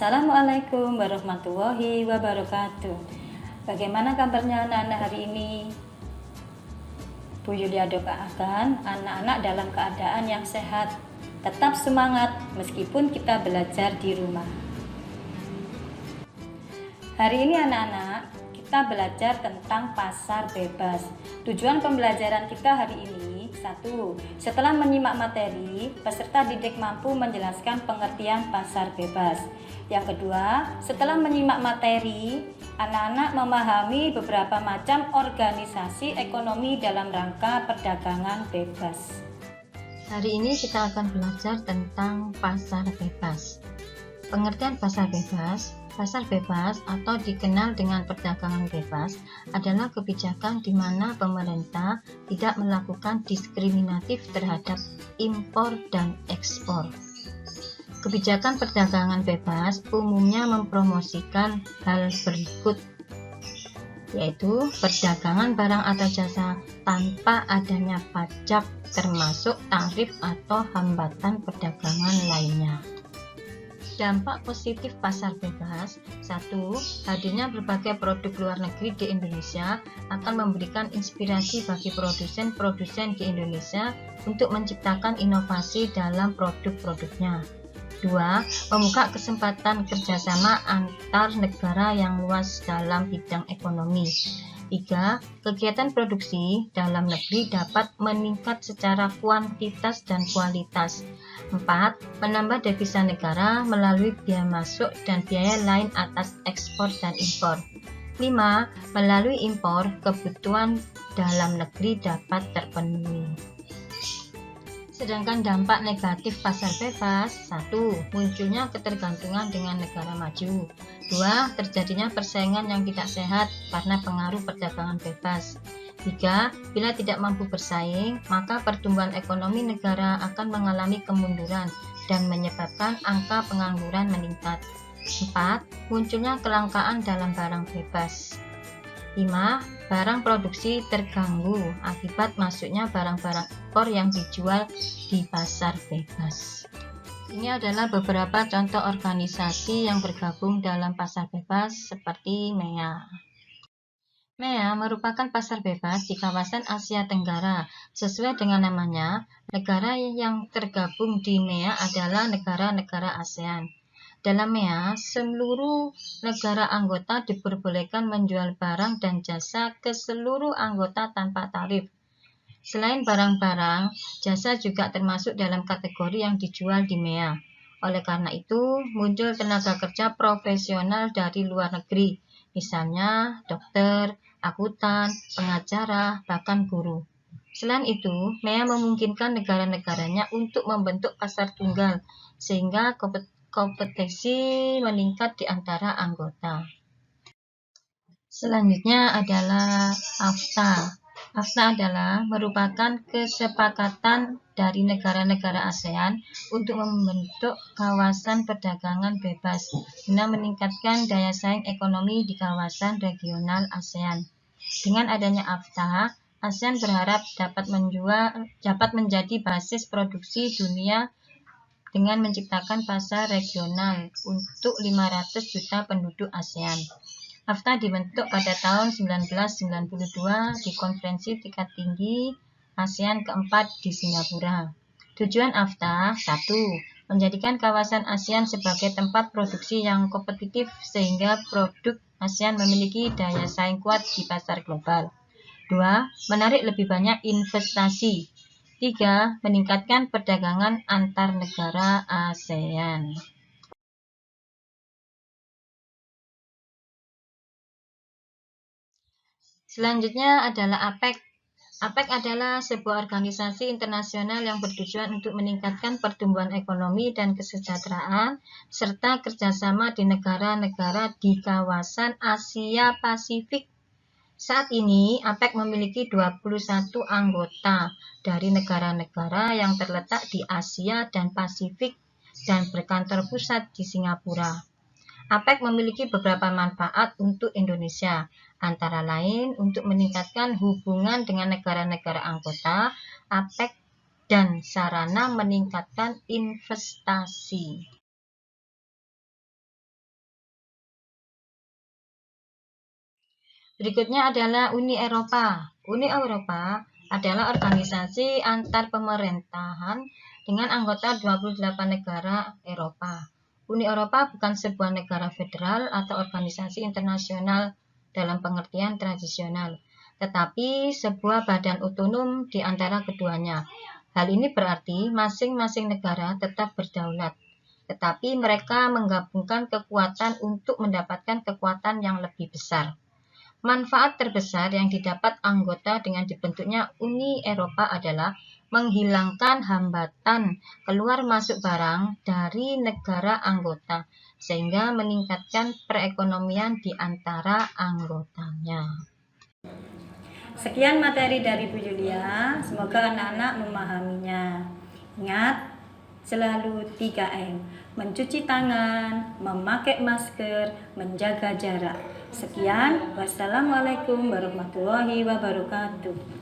Assalamualaikum warahmatullahi wabarakatuh. Bagaimana kabarnya anak-anak hari ini? Bu Yulia doakan anak-anak dalam keadaan yang sehat, tetap semangat meskipun kita belajar di rumah. Hari ini anak-anak, kita belajar tentang pasar bebas. Tujuan pembelajaran kita hari ini, 1. Setelah menyimak materi, peserta didik mampu menjelaskan pengertian pasar bebas. Yang kedua, setelah menyimak materi, anak-anak memahami beberapa macam organisasi ekonomi dalam rangka perdagangan bebas. Hari ini kita akan belajar tentang pasar bebas. Pengertian pasar bebas atau dikenal dengan perdagangan bebas adalah kebijakan di mana pemerintah tidak melakukan diskriminatif terhadap impor dan ekspor. Kebijakan perdagangan bebas umumnya mempromosikan hal berikut, yaitu perdagangan barang atau jasa tanpa adanya pajak termasuk tarif atau hambatan perdagangan lainnya. Dampak positif pasar bebas, 1. Hadirnya berbagai produk luar negeri di Indonesia akan memberikan inspirasi bagi produsen-produsen di Indonesia untuk menciptakan inovasi dalam produk-produknya. 2. Membuka kesempatan kerjasama antar negara yang luas dalam bidang ekonomi. 3. Kegiatan produksi dalam negeri dapat meningkat secara kuantitas dan kualitas. 4. Menambah devisa negara melalui biaya masuk dan biaya lain atas ekspor dan impor. 5. Melalui impor, kebutuhan dalam negeri dapat terpenuhi. Sedangkan dampak negatif pasar bebas, 1. Munculnya ketergantungan dengan negara maju. 2. Terjadinya persaingan yang tidak sehat karena pengaruh perdagangan bebas. 3. Bila tidak mampu bersaing, maka pertumbuhan ekonomi negara akan mengalami kemunduran dan menyebabkan angka pengangguran meningkat. 4. Munculnya kelangkaan dalam barang bebas. 5. Barang produksi terganggu akibat masuknya barang-barang impor yang dijual di pasar bebas. Ini adalah beberapa contoh organisasi yang bergabung dalam pasar bebas seperti MEA. MEA merupakan pasar bebas di kawasan Asia Tenggara. Sesuai dengan namanya, negara yang tergabung di MEA adalah negara-negara ASEAN. Dalam MEA, seluruh negara anggota diperbolehkan menjual barang dan jasa ke seluruh anggota tanpa tarif. Selain barang-barang, jasa juga termasuk dalam kategori yang dijual di MEA. Oleh karena itu, muncul tenaga kerja profesional dari luar negeri, misalnya dokter, akuntan, pengacara, bahkan guru. Selain itu, MEA memungkinkan negara-negaranya untuk membentuk pasar tunggal, sehingga kompetisi meningkat di antara anggota. Selanjutnya adalah AFTA. AFTA adalah merupakan kesepakatan dari negara-negara ASEAN untuk membentuk kawasan perdagangan bebas guna meningkatkan daya saing ekonomi di kawasan regional ASEAN. Dengan adanya AFTA, ASEAN berharap dapat menjadi basis produksi dunia dengan menciptakan pasar regional untuk 500 juta penduduk ASEAN. AFTA dibentuk pada tahun 1992 di konferensi tingkat tinggi ASEAN keempat di Singapura. Tujuan AFTA, 1. Menjadikan kawasan ASEAN sebagai tempat produksi yang kompetitif sehingga produk ASEAN memiliki daya saing kuat di pasar global. 2. Menarik lebih banyak investasi. 3. Meningkatkan perdagangan antar negara ASEAN. Selanjutnya adalah APEC. APEC adalah sebuah organisasi internasional yang bertujuan untuk meningkatkan pertumbuhan ekonomi dan kesejahteraan, serta kerjasama di negara-negara di kawasan Asia Pasifik. Saat ini, APEC memiliki 21 anggota dari negara-negara yang terletak di Asia dan Pasifik dan berkantor pusat di Singapura. APEC memiliki beberapa manfaat untuk Indonesia, antara lain untuk meningkatkan hubungan dengan negara-negara anggota APEC dan sarana meningkatkan investasi. Berikutnya adalah Uni Eropa. Uni Eropa adalah organisasi antar pemerintahan dengan anggota 28 negara Eropa. Uni Eropa bukan sebuah negara federal atau organisasi internasional dalam pengertian tradisional, tetapi sebuah badan otonom di antara keduanya. Hal ini berarti masing-masing negara tetap berdaulat, tetapi mereka menggabungkan kekuatan untuk mendapatkan kekuatan yang lebih besar. Manfaat terbesar yang didapat anggota dengan dibentuknya Uni Eropa adalah menghilangkan hambatan keluar masuk barang dari negara anggota, sehingga meningkatkan perekonomian di antara anggotanya. Sekian materi dari Bu Julia, semoga anak-anak memahaminya. Ingat, selalu 3M, mencuci tangan, memakai masker, menjaga jarak. Sekian, wassalamualaikum warahmatullahi wabarakatuh.